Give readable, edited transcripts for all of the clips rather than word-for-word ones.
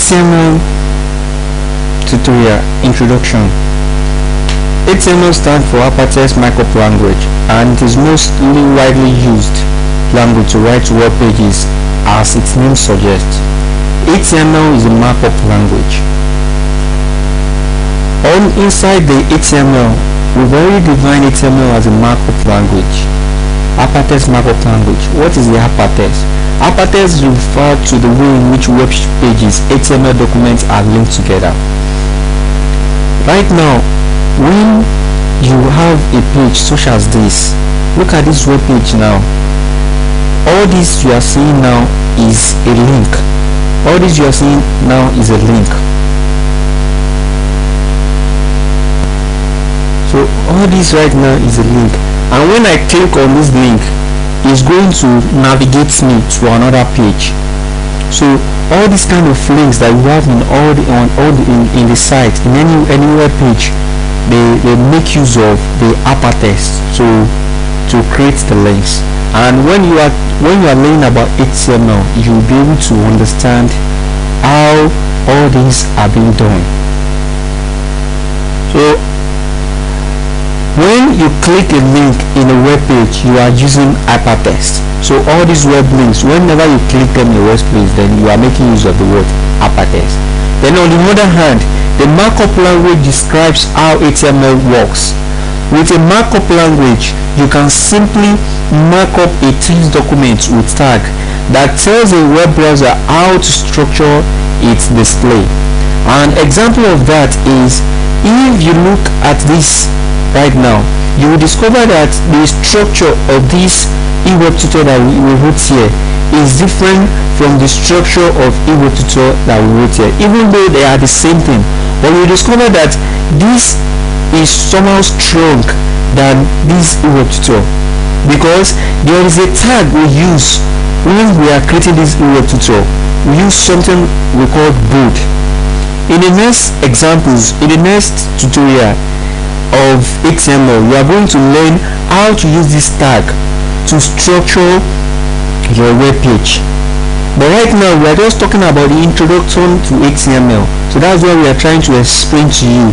HTML tutorial introduction. HTML stands for Hypertext Markup Language, and it is mostly widely used language to write web pages, as its name suggests. HTML is a markup language. Inside the HTML, we've already defined HTML as a markup language. Hypertext markup language. What is the hypertext? Hypertext refers to the way in which web pages, HTML documents are linked together. Right now, when you have a page such as this, look at this web page now. All this you are seeing now is a link. All this you are seeing now is a link. So all this right now is a link, and when I click on this link, it's going to navigate me to another page. So all these kind of links that you have in the site, in any web page, they make use of the hypertext to create the links. And when you are learning about HTML, you will be able to understand how all these are being done. So when you click a link in a web page, you are using hypertext. So all these web links, whenever you click them in a web page, then you are making use of the word hypertext. Then on the other hand, the markup language describes how HTML works. With a markup language, you can simply mark up a text document with tag that tells a web browser how to structure its display. An example of that is, if you look at this right now, you will discover that the structure of this Ewebtutor that we wrote here is different from the structure of Ewebtutor that we wrote here, even though they are the same thing. But you discover that this is somehow strong than this Ewebtutor, because there is a tag we use when we are creating this Ewebtutor. We use something we call bold. In the next examples, in the next tutorial of HTML, you are going to learn how to use this tag to structure your web page. But right now we are just talking about the introduction to HTML, so that's why we are trying to explain to you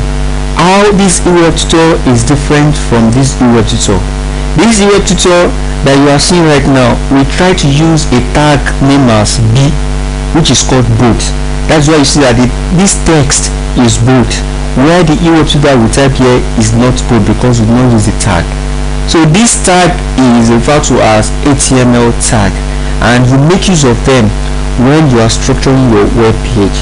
how this Ewebtutor is different from this Ewebtutor. This Ewebtutor that you are seeing right now, we try to use a tag named as B, which is called bold. That's why you see that this text is bold, where the Ewebtutor we type here is not bold because we don't use the tag. So this tag is referred to as HTML tag, and you make use of them when you are structuring your web page.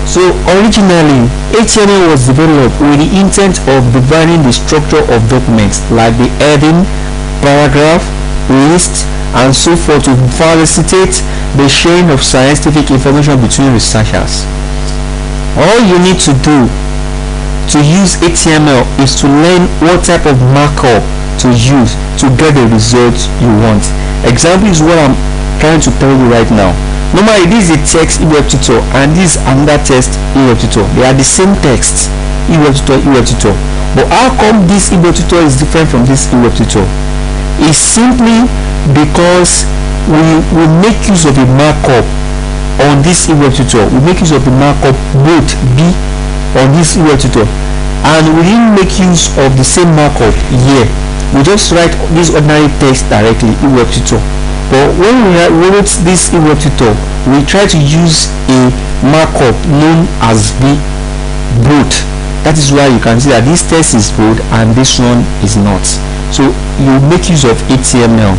So originally, HTML was developed with the intent of defining the structure of documents like the heading, paragraph, list, and so forth, to facilitate the sharing of scientific information between researchers. All you need to do to use HTML is to learn what type of markup to use to get the result you want. Example is what I'm trying to tell you right now. Normally this is a text Ewebtutor and this is another text Ewebtutor. They are the same text, Ewebtutor. But how come this Ewebtutor is different from this Ewebtutor? It's simply because we make use of a markup on this Ewebtutor. We make use of the markup bold B on this Ewebtutor, and we didn't make use of the same markup here. We just write this ordinary text directly, Ewebtutor. But when we wrote this Ewebtutor, we try to use a markup known as B, bold. That is why you can see that this text is bold and this one is not. So you make use of HTML.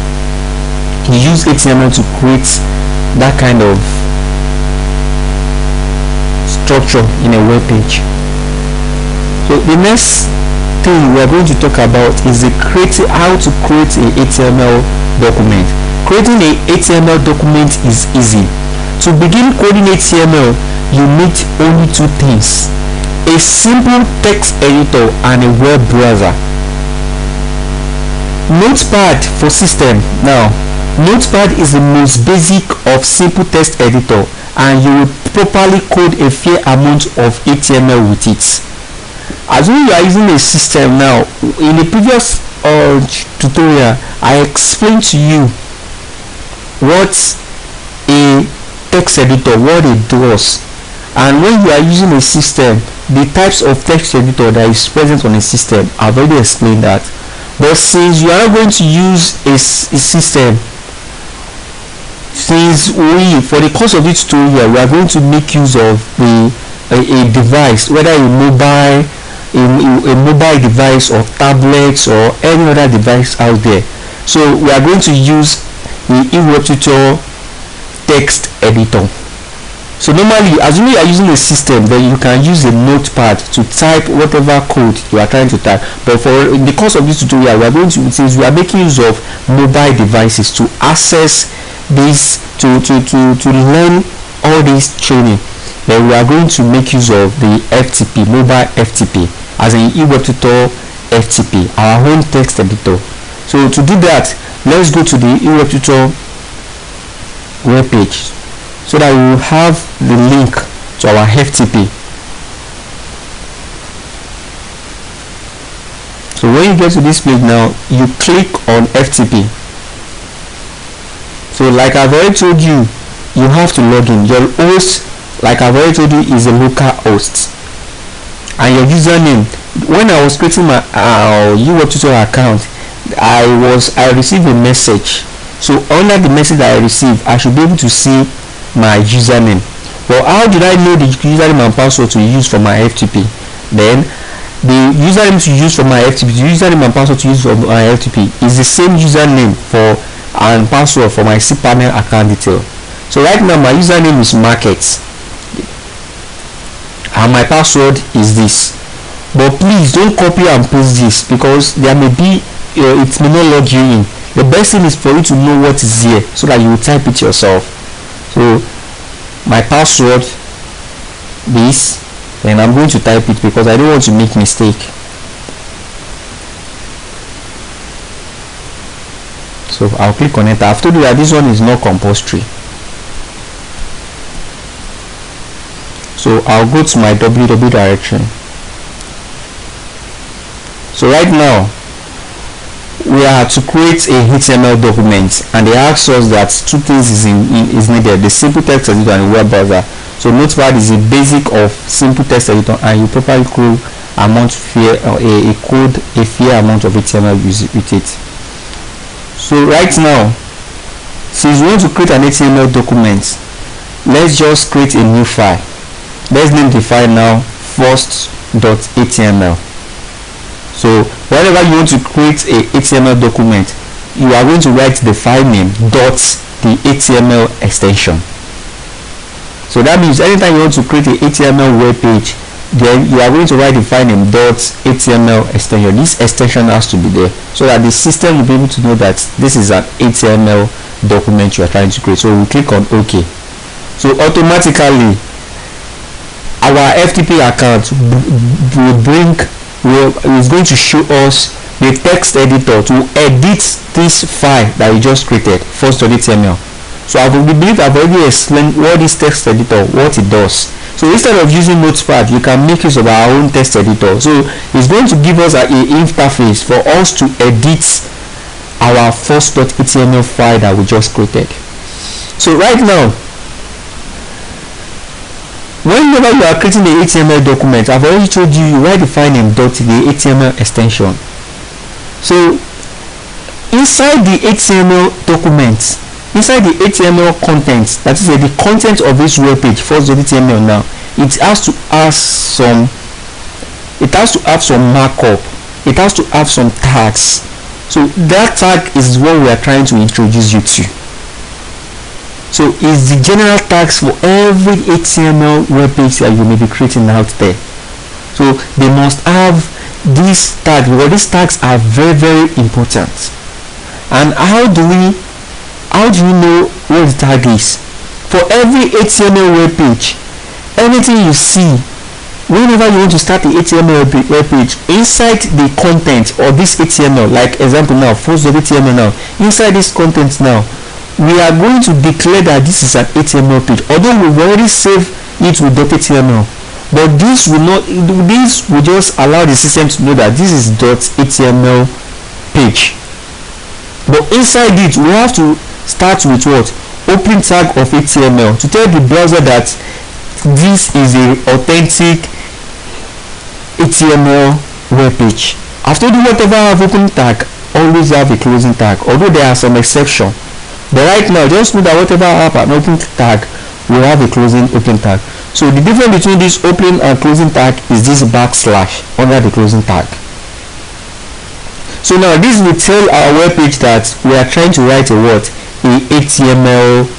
You use HTML to create that kind of structure in a web page. So the next thing we are going to talk about is how to create a HTML document. Creating a HTML document is easy. To begin coding HTML, you need only two things: a simple text editor and a web browser. Notepad for system. Now, Notepad is the most basic of simple text editor, and you will properly code a fair amount of HTML with it. Assuming you are using a system now, in the previous tutorial I explained to you what a text editor, what it does, and when you are using a system, the types of text editor that is present on a system. I've already explained that. But since you are not going to use a system, since for the course of this tutorial, we are going to make use of a device, whether a mobile device or tablets or any other device out there. So we are going to use the Ewebtutor text editor. So normally, assuming you are using a system, then you can use a notepad to type whatever code you are trying to type. But in the course of this tutorial, we are going to, since we are making use of mobile devices to access this, to learn all this training, then we are going to make use of the FTP, mobile FTP, as in Ewebtutor FTP, our own text editor. So to do that, let's go to the Ewebtutor web page, so that we will have the link to our FTP. So when you get to this page now, you click on FTP. So like I've already told you, you have to log in. Your host, like I've already told you, is a local host, and your username. When I was creating my Ewebtutor account, I received a message. So under the message that I received, I should be able to see my username. Well, how did I know the username and password to use for my FTP? Then the username to use for my FTP, the username and password to use for my FTP is the same username for and password for my cPanel account detail. So right now my username is market and my password is this. But please don't copy and paste this, because there may be it may not log you in. The best thing is for you to know what is here, so that you will type it yourself. So my password, this, then I'm going to type it because I don't want to make mistake. So I'll click on it. I've told you that this one is not compulsory. So I'll go to my www directory. So right now we are to create a HTML document, and they ask us that two things is needed: the simple text editor and the web browser. So Notepad is a basic of simple text editor, and you properly code a fair amount of HTML with it. So right now, since we want to create an HTML document, let's just create a new file. Let's name the file now first.html. So whenever you want to create a HTML document, you are going to write the file name dot the HTML extension. So that means anytime you want to create a HTML web page, then you are going to write the file name dot HTML extension. This extension has to be there, so that the system will be able to know that this is an HTML document you are trying to create. So we click on OK. So automatically our FTP account is going to show us the text editor to edit this file that we just created, first.html. So I believe I've already explained what is text editor, what it does. So instead of using Notepad, you can make use of our own text editor. So it's going to give us an interface for us to edit our first.html file that we just created. So right now, whenever you are creating the HTML document, I've already told you, you write the file name dot the HTML extension. So inside the HTML document, inside the HTML content, that is the content of this web page, first.html, now it has to have some markup, it has to have some tags. So that tag is what we are trying to introduce you to. So it's the general tags for every HTML web page that you may be creating out there. So they must have these tags, because these tags are very, very important. And how do you know what the tag is? For every HTML web page, anything you see, whenever you want to start the HTML web page, inside the content of this HTML, like example now, first.html, now inside this content now, we are going to declare that this is an HTML page, although we've already saved it with .html, but this will just allow the system to know that this is .html page. But inside it, we have to start with what? open tag of HTML to tell the browser that this is a authentic HTML web page. I've told you whatever I have open tag always have a closing tag, although there are some exceptions. But right now, just know that whatever I have an open tag will have a closing open tag. So the difference between this opening and closing tag is this backslash under the closing tag. So now this will tell our web page that we are trying to write a what? A HTML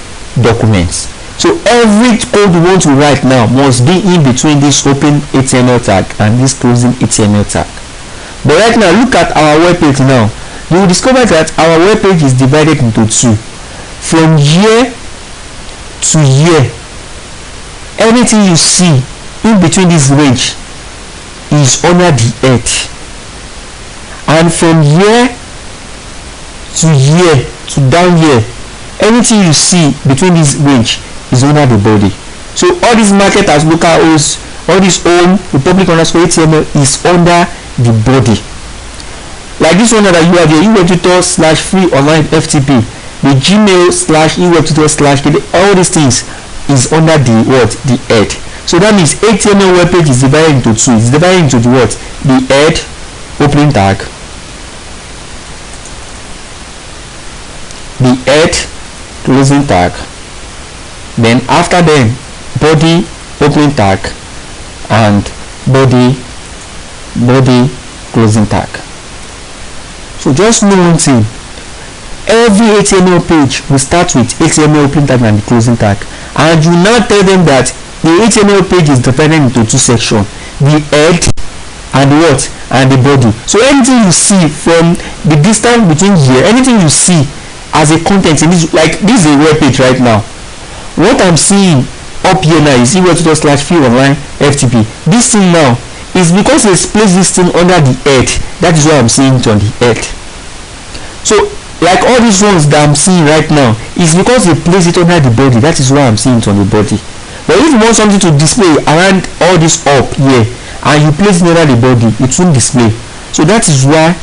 document. So every code we want to write now must be in between this open HTML tag and this closing HTML tag. But right now, look at our web page now. You will discover that our web page is divided into two. From here to here, anything you see in between this range is under the head, and from here to down here, anything you see between this range is under the body. So all these market as localhost, all this home republic_html is under the body. Like this one that you have here, Ewebtutor/free_online_ftp, the Gmail/Ewebtutor/kd, all these things is under the what? The head. So that means HTML web page is divided into two. It's divided into the what? The head, opening tag, the head, closing tag, then after them body, opening tag, and body closing tag. So just know one thing, every HTML page will start with HTML opening tag and the closing tag, and you now tell them that the HTML page is divided into two sections, the head and the what? And the body. So anything you see from the distance between here, anything you see as a content in this, like this is a web page right now, what I'm seeing up here now is Ewebtutor/free_online_ftp. This thing now is because it's placed this thing under the head. That is why I'm seeing it on the head. So like all these ones that I'm seeing right now is because they place it under the body. That is why I'm seeing it on the body. But if you want something to display around all this up here and you place it under the body, it won't display. So that is why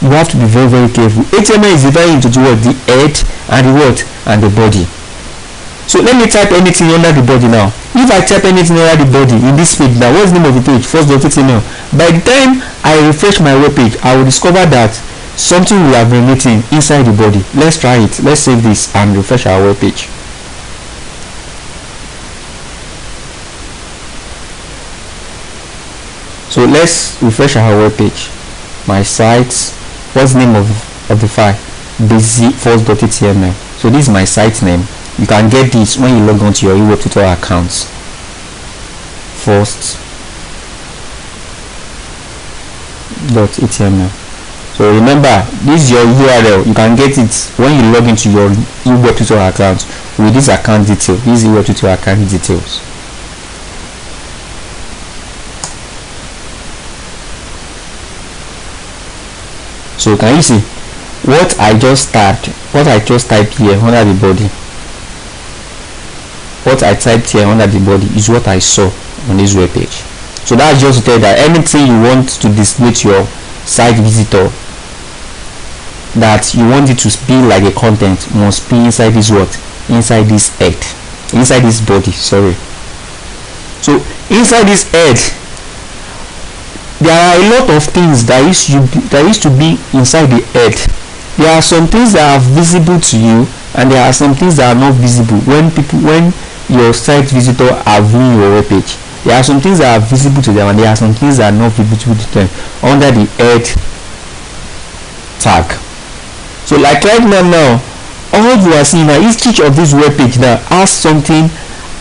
you have to be very, very careful. HTML is divided into the what? The head and the what? And the body. So let me type anything under the body now. If I type anything under the body in this page now, what's the name of the page? First.html. By the time I refresh my web page, I will discover that something will have been written inside the body. Let's try it. Let's save this and refresh our web page. So let's refresh our web page. My site. What's the name of the file? Basic first.html. So this is my site name. You can get this when you log on to your Ewebtutor accounts. First.html. So remember, this is your URL. You can get it when you log into your Ewebtutor account with this account detail. This is Ewebtutor account details. So can you see what I just typed? What I just typed here under the body. What I typed here under the body is what I saw on this web page. So that's just to tell you that anything you want to display to your site visitor, that you want it to be like a content, must be inside this what? Inside this head, inside this body, sorry. So inside this head, there are a lot of things that used to be inside the head. There are some things that are visible to you, and there are some things that are not visible when your site visitor are viewing your web page. There are some things that are visible to them, and there are some things that are not visible to them under the head tag. So like right now, all you are seeing now, each of this web page now has something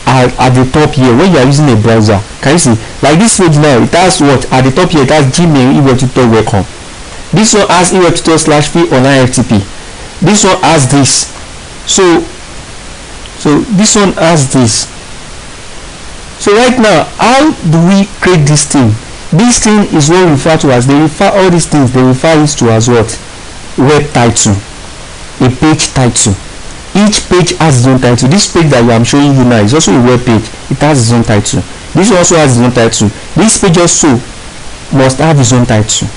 at the top here. When you are using a browser, can you see? Like this page now, it has what? At the top here, it has Gmail, Ewebtutor welcome. This one has Ewebtutor/free_online_ftp. This one has this. So this one has this. So right now, how do we create this thing? This thing is what we refer to as, they refer all these things, they refer it to as what? Web title, a page title. Each page has its own title. This page that I'm showing you now is also a web page. It has its own title. This also has its own title. This page also must have its own title.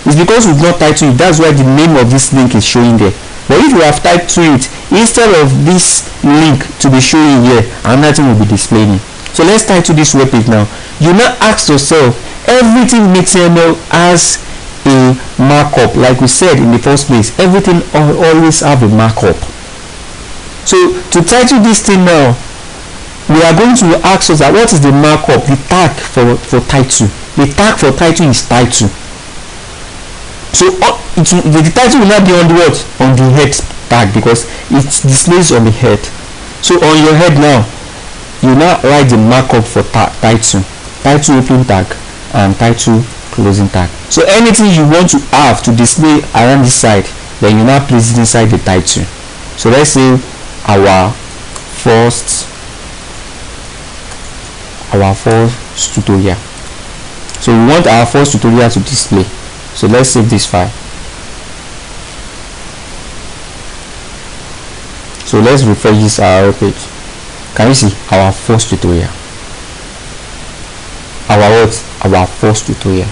It's because we've not titled it, that's why the name of this link is showing there. But if you have typed to it, instead of this link to be showing here, another thing will be displaying. So let's type to this web page now. You now ask yourself, everything in HTML has a markup. Like we said in the first place, everything always have a markup. So to title this thing now, we are going to ask us that what is the markup, the tag for title. The tag for title is title. So the title will not be on the what? On the head tag, because it displays on the head. So on your head now, you now write the markup for title opening tag and title closing tag. So anything you want to have to display around this side, then you now place it inside the title. So let's say our first tutorial. So we want our first tutorial to display. So let's save this file. So let's refresh this our page. Can you see our first tutorial? Our first tutorial.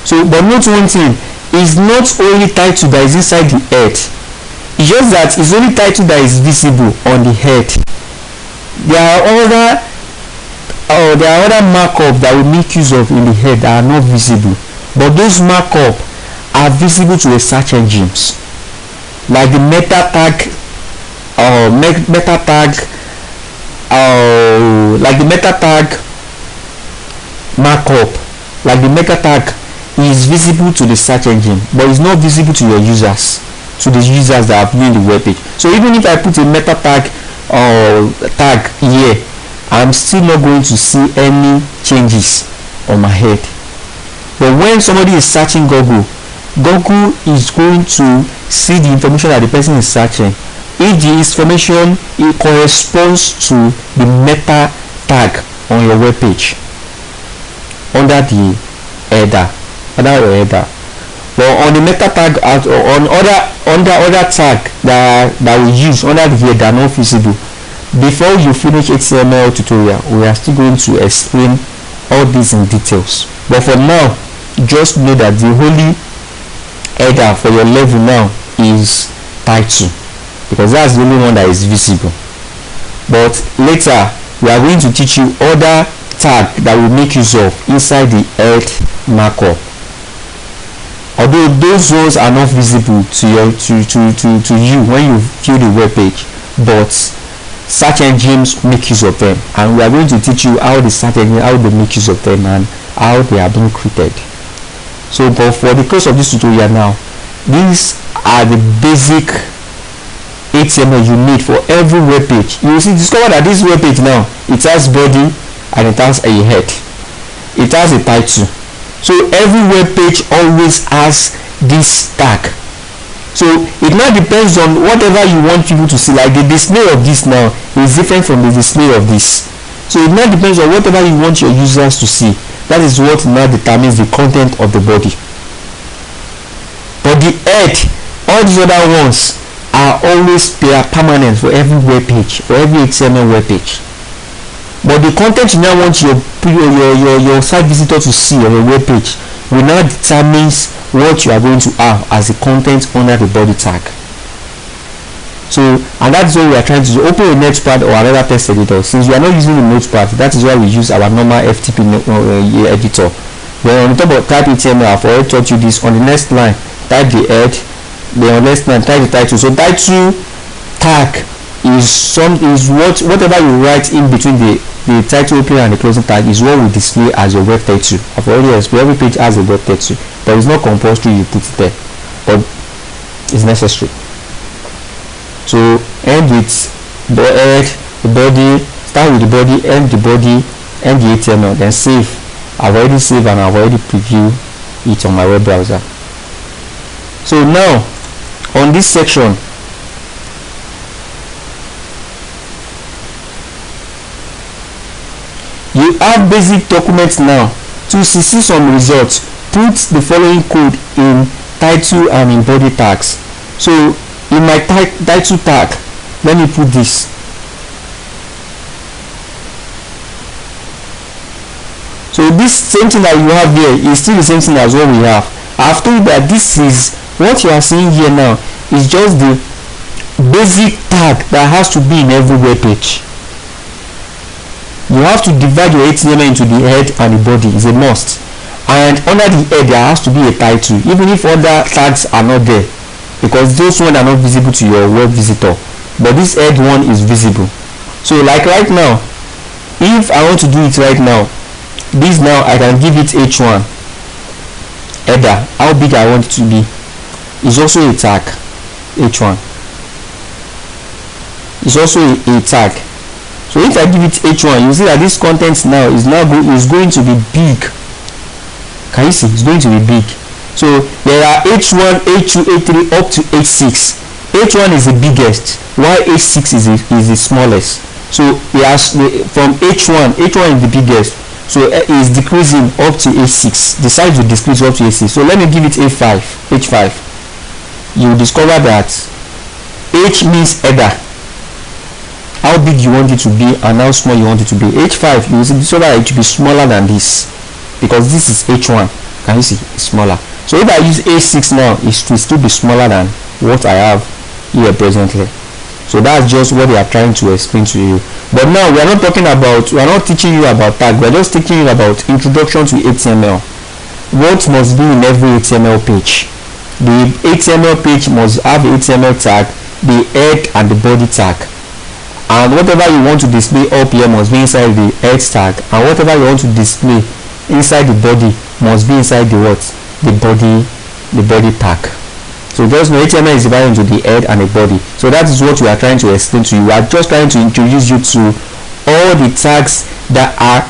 So but note one thing, is not only title that is inside the head. It's just that it's only title that is visible on the head. There are other markup that we make use of in the head that are not visible, but those markup are visible to the search engines, like the meta tag, like the meta tag markup. Like the meta tag is visible to the search engine, but it's not visible to your users, to the users that have viewed the web page. So even if I put a meta tag tag here, I'm still not going to see any changes on my head. But when somebody is searching Google is going to see the information that the person is searching. If the information it corresponds to the meta tag on your web page under the header, but on the meta tag or on other tag that we use under the header not visible. Before you finish HTML tutorial, we are still going to explain all this in details. But for now, just know that the only header for your level now is title, because that's the only one that is visible. But later we are going to teach you other tag that will make use of inside the head markup. Although those ones are not visible to you when you view the web page, but search engines make use of them, and we are going to teach you how the search engine, how they make use of them and how they are being created. So but for the course of this tutorial now, these are the basic HTML you need for every web page. You will discover that this web page now, it has body and it has a head, it has a title. So every web page always has this tag. So it now depends on whatever you want people to see. Like the display of this now is different from the display of this. So it now depends on whatever you want your users to see. That is what now determines the content of the body. But the head, all these other ones are always permanent for every web page, for every HTML web page. But the content you now want your site visitor to see on a web page will now determines what you are going to have as the content under the body tag. So, and that's what we are trying to do. Open a notepad or another text editor. Since we are not using the notepad, that is why we use our normal FTP editor. Then on the top of type HTML, I've already taught you this. On the next line, type the head. Then on the next line, type the title. So title tag is whatever you write in between the title opening and the closing tag is what we display as your web title. I've already explained every page has a web title, but it's not compulsory you put it there, but it's necessary. So end with the head, the body, start with the body, end the HTML, then save. I've already saved and I've already previewed it on my web browser. So now on this section, you have basic documents now. To see some results, put the following code in title and in body tags. So in my title tag, let me put this. So this same thing that you have here is still the same thing as what we have. I have told you that this is what you are seeing here now is just the basic tag that has to be in every web page. You have to divide your HTML into the head and the body. Is a must. And under the head there has to be a title, even if other tags are not there, because those ones are not visible to your web visitor, but this head one is visible. So like right now, if I want to do it right now, this now I can give it h1 header, how big I want it to be. Is also a tag. H1 is also a tag. So if I give it h1, you see that this content now is going to be big. Can you see? It's going to be big. So there are h1, h2, h3 up to h6. h1 is the biggest, while h6 is the smallest. So from h1 is the biggest, so it is decreasing up to h6. The size will decrease up to h6. So let me give it h5. You will discover that h means header, how big you want it to be and how small you want it to be. h5, you will discover that it should be smaller than this, because this is h1. Can you see? It's smaller. So if I use h6 now, it will still be smaller than what I have here presently. So that's just what they are trying to explain to you. But now we are not teaching you about tag. We are just teaching you about introduction to HTML. What must be in every HTML page? The HTML page must have the HTML tag, the head and the body tag, and whatever you want to display up here must be inside the head tag, and whatever you want to display inside the body must be inside the what? The body tag. So just know HTML is divided into the head and the body. So that is what we are trying to explain to you. We are just trying to introduce you to all the tags that are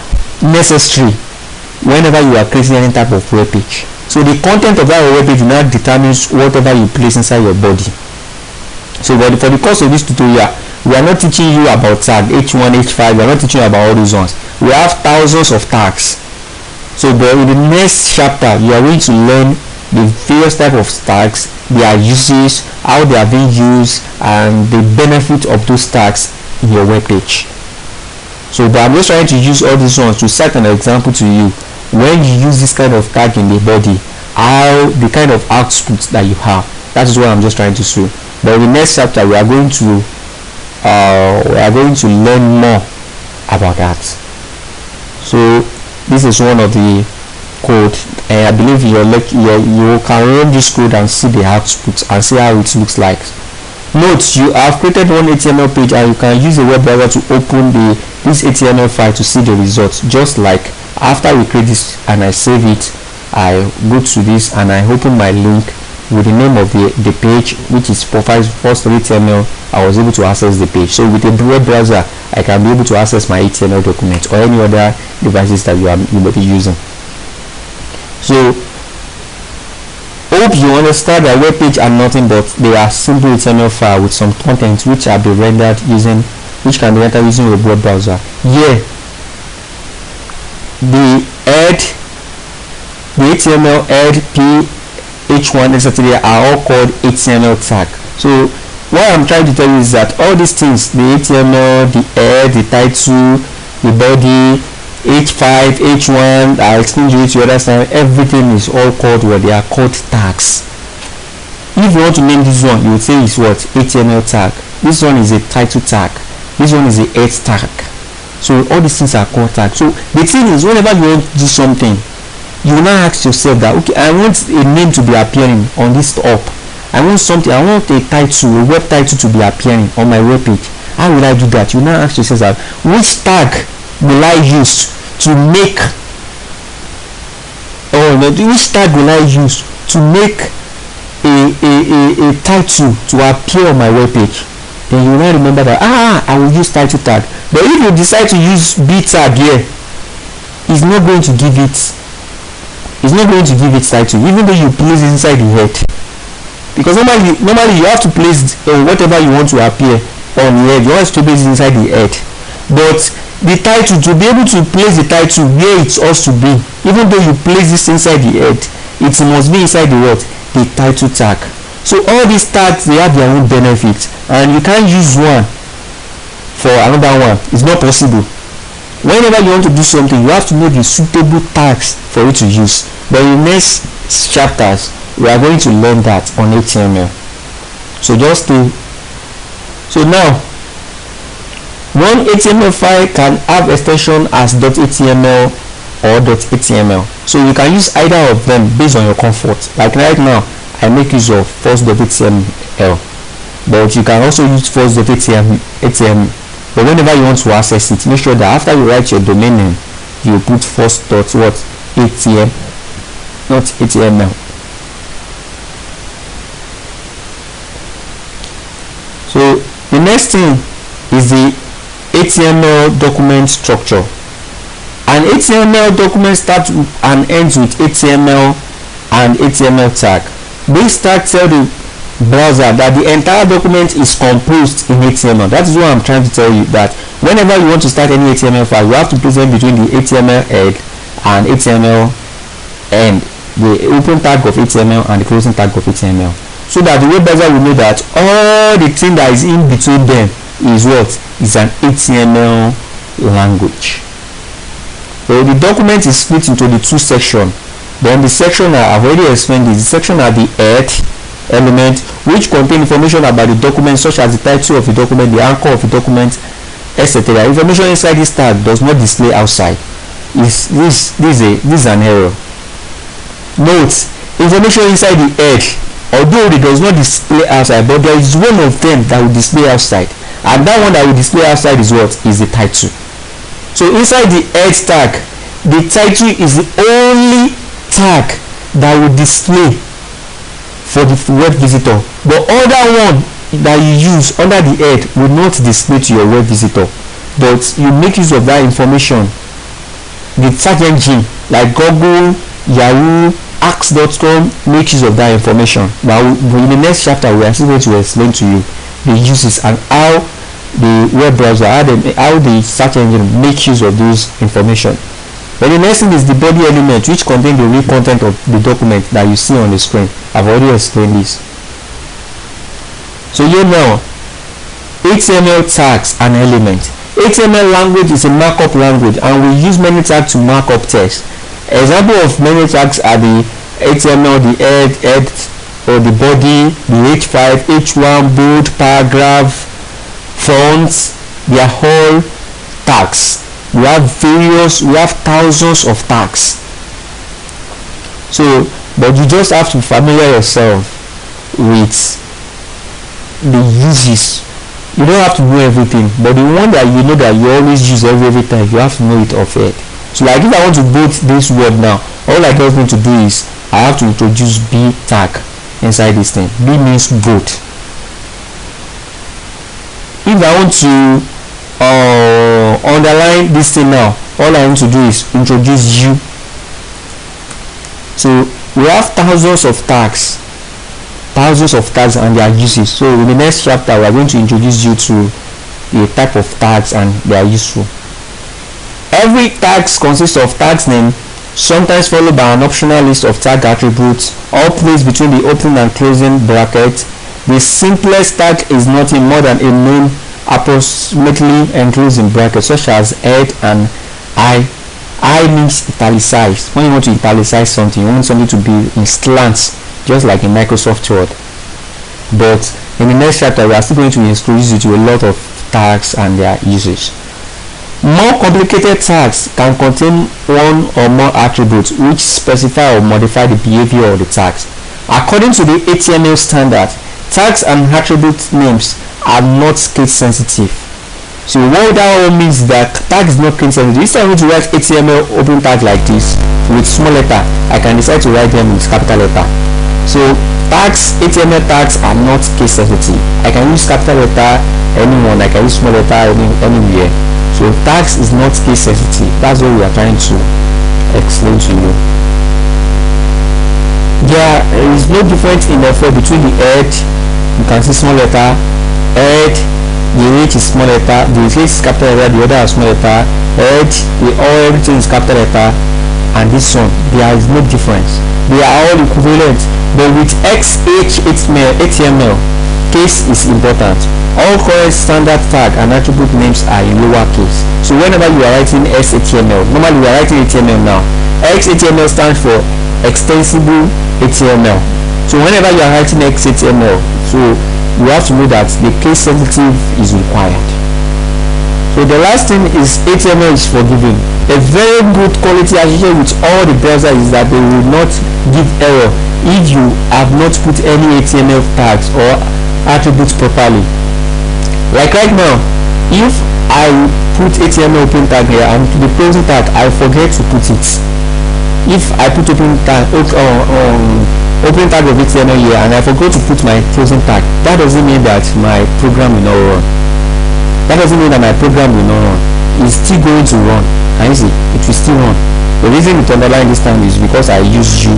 necessary whenever you are creating any type of web page. So the content of that web page now determines whatever you place inside your body. So for the course of this tutorial, we are not teaching you about tag h1, h5. We are not teaching you about all those ones. We have thousands of tags. So in the next chapter, you are going to learn the various type of tags, their uses, how they are being used, and the benefit of those tags in your web page. So but I'm just trying to use all these ones to set an example to you. When you use this kind of tag in the body, how the kind of output that you have. That is what I'm just trying to show. But in the next chapter, we are going to learn more about that. So this is one of the code. I believe you can run this code and see the output and see how it looks like. Note, you have created one HTML page and you can use a web browser to open this HTML file to see the results. Just like after we create this and I save it, I go to this and I open my link with the name of the page, which is First.html. I was able to access the page. So with a web browser, I can be able to access my HTML document or any other devices that you may be using. So hope you understand that web page are nothing but they are simple HTML file with some content which can be rendered using a web browser. Yeah, the HTML head, h1, etc. are all called HTML tag. So what I'm trying to tell you is that all these things, the HTML, the head, the title, the body, h5, h1, I explained to you the other side, everything is all called what they are called tags. If you want to name this one, you would say it's what? HTML tag. This one is a title tag. This one is a head tag. So all these things are called tags. So the thing is, whenever you want to do something, you will now ask yourself that, okay, I want a name to be appearing on this top. I want a title, a web title to be appearing on my web page. How will I do that? You now ask yourself that, which tag will I use to make which tag will I use to make a title to appear on my web page? Then you will now remember that I will use title tag. But if you decide to use b tag here, it's not going to give it title, even though you place it inside the head. Because normally you have to place whatever you want to appear on the head. You want to place it inside the head. But the title, to be able to place the title where it ought to be, even though you place this inside the head, it must be inside the what? The title tag. So all these tags, they have their own benefits, and you can't use one for another one. It's not possible. Whenever you want to do something, you have to know the suitable tags for it to use. But in the next chapters, we are going to learn that on HTML. So just stay So now one HTML file can have extension as .html or .html, so you can use either of them based on your comfort. Like right now I make use of first.html, but you can also use first.html. But whenever you want to access it, make sure that after you write your domain name, you put first.html, not html. So the next thing is the HTML document structure. An HTML document starts and ends with HTML and HTML tag. This tag tells the browser that the entire document is composed in HTML. That is what I'm trying to tell you, that whenever you want to start any HTML file, you have to place them between the HTML head and HTML end, the open tag of HTML and the closing tag of HTML, so that the web browser will know that all the thing that is in between them is what is an HTML language. So the document is split into the two sections. Then the section I've already explained is the section at the head element, which contain information about the document, such as the title of the document, the anchor of the document, etc. Information inside this tag does not display outside. This is an error. Note, information inside the head, although it does not display outside, but there is one of them that will display outside, and that one that will display outside is what? Is the title. So inside the head tag, the title is the only tag that will display for the web visitor. The other one that you use under the head will not display to your web visitor, but you make use of that information. The search engine like Google, Yahoo, Ask.com make use of that information. Now in the next chapter we are still going to explain to you the uses and how the web browser, how the search engine make use of those information. But the next thing is the body element, which contains the real content of the document that you see on the screen. I've already explained this. So here now, HTML tags and elements. HTML language is a markup language, and we use many tags to mark up text. Example of many tags are the HTML, the head or the body, the H5, H1, bold, paragraph, fonts. They are all tags. We have thousands of tags. So, but you just have to familiar yourself with the uses. You don't have to know everything, but the one that you know that you always use every time, you have to know it offhand. So like if I want to boot this word now, all I just need to do is I have to introduce B tag inside this thing. B means boot. If I want to underline this thing now, all I need to do is introduce U. So we have thousands of tags and their uses. So in the next chapter we are going to introduce you to the type of tags and they are useful. Every tag consists of tags name, sometimes followed by an optional list of tag attributes, all placed between the opening and closing brackets. The simplest tag is nothing more than a name approximately enclosed in brackets, such as head and I. I means italicized. When you want to italicize something, you want something to be in slants, just like in Microsoft Word. But in the next chapter, we are still going to introduce you to a lot of tags and their usage. More complicated tags can contain one or more attributes which specify or modify the behavior of the tags. According to the HTML standard, tags and attribute names are not case sensitive. So what that all means that tag is not case sensitive. Instead of me to write HTML open tag like this with small letter, I can decide to write them with capital letter. So tags, HTML tags are not case sensitive. I can use capital letter anyone, I can use small letter anywhere. So tags is not case sensitive. That's what we are trying to explain to you. There is no difference in effort between the head, you can see small letter, head, the H is small letter, the H is capital letter, the other is small letter, head, everything is capital letter, and this one, there is no difference. They are all equivalent, but with HTML, case is important. All correct standard tag and attribute names are in lowercase. So whenever you are writing XHTML, normally we are writing HTML now. XHTML stands for extensible HTML. So whenever you are writing XHTML, so you have to know that the case sensitive is required. So the last thing is HTML is forgiving. A very good quality associated with all the browsers is that they will not give error if you have not put any HTML tags or attributes properly. Like right now, if I put HTML open tag here and to the closing tag I forget to put it, if I put open tag open tag of HTML here and I forgot to put my closing tag, that doesn't mean that my program will not run. That doesn't mean that my program will not run. It's still going to run. Can you see? It will still run. The reason it underlined this time is because I used you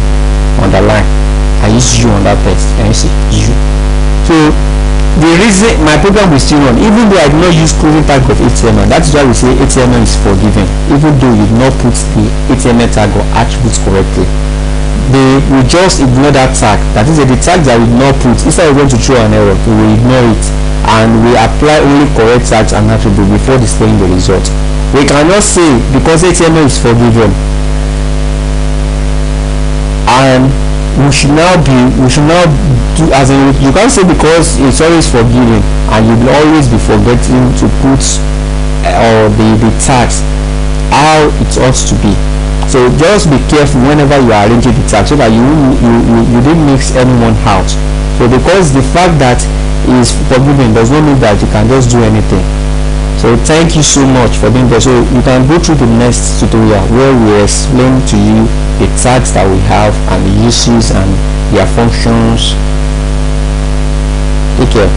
underline. I used you on that text. Can you see? You. So the reason my program will still run, even though I did not use closing tag of HTML, that is why we say HTML is forgiven, even though you did not put the HTML tag or attributes correctly. They will just ignore that tag. That is the tag that we did not put. Instead of going to throw an error, we will ignore it and we apply only correct tags and attributes before displaying the result. We cannot say because HTML is forgiven and we should now do as in, you can't say because it's always forgiven and you will always be forgetting to put the tags how it ought to be. So just be careful whenever you are arranging the tags so that you didn't mix anyone out. So because the fact that is forgiven does not mean that you can just do anything. So thank you so much for being there. So you can go through the next tutorial where we explain to you the tags that we have and the uses and their functions. Take care.